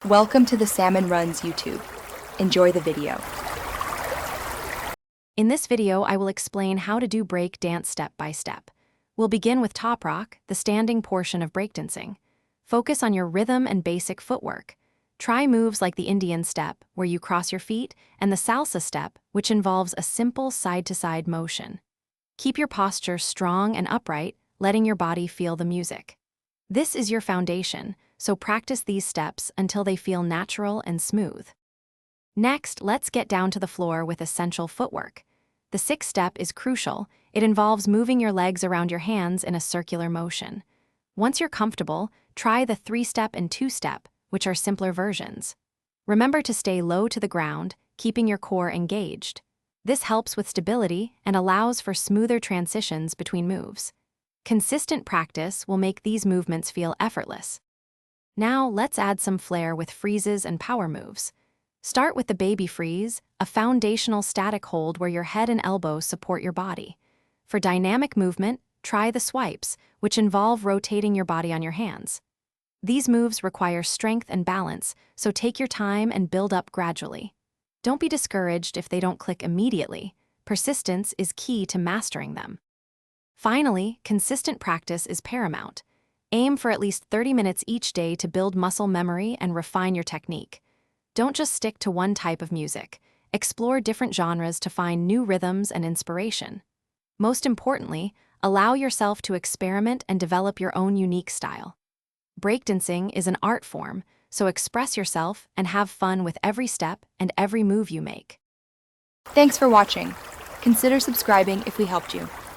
Welcome to the Salmon Runs YouTube. Enjoy the video. In this video, I will explain how to do break dance step by step. We'll begin with toprock, the standing portion of breakdancing. Focus on your rhythm and basic footwork. Try moves like the Indian step, where you cross your feet, and the salsa step, which involves a simple side-to-side motion. Keep your posture strong and upright, letting your body feel the music. This is your foundation, so practice these steps until they feel natural and smooth. Next, let's get down to the floor with essential footwork. The sixth step is crucial. It involves moving your legs around your hands in a circular motion. Once you're comfortable, try the 3-step and 2-step, which are simpler versions. Remember to stay low to the ground, keeping your core engaged. This helps with stability and allows for smoother transitions between moves. Consistent practice will make these movements feel effortless. Now, let's add some flair with freezes and power moves. Start with the baby freeze, a foundational static hold where your head and elbows support your body. For dynamic movement, try the swipes, which involve rotating your body on your hands. These moves require strength and balance, so take your time and build up gradually. Don't be discouraged if they don't click immediately. Persistence is key to mastering them. Finally, consistent practice is paramount. Aim for at least 30 minutes each day to build muscle memory and refine your technique. Don't just stick to one type of music. Explore different genres to find new rhythms and inspiration. Most importantly, allow yourself to experiment and develop your own unique style. Breakdancing is an art form, so express yourself and have fun with every step and every move you make. Thanks for watching. Consider subscribing if we helped you.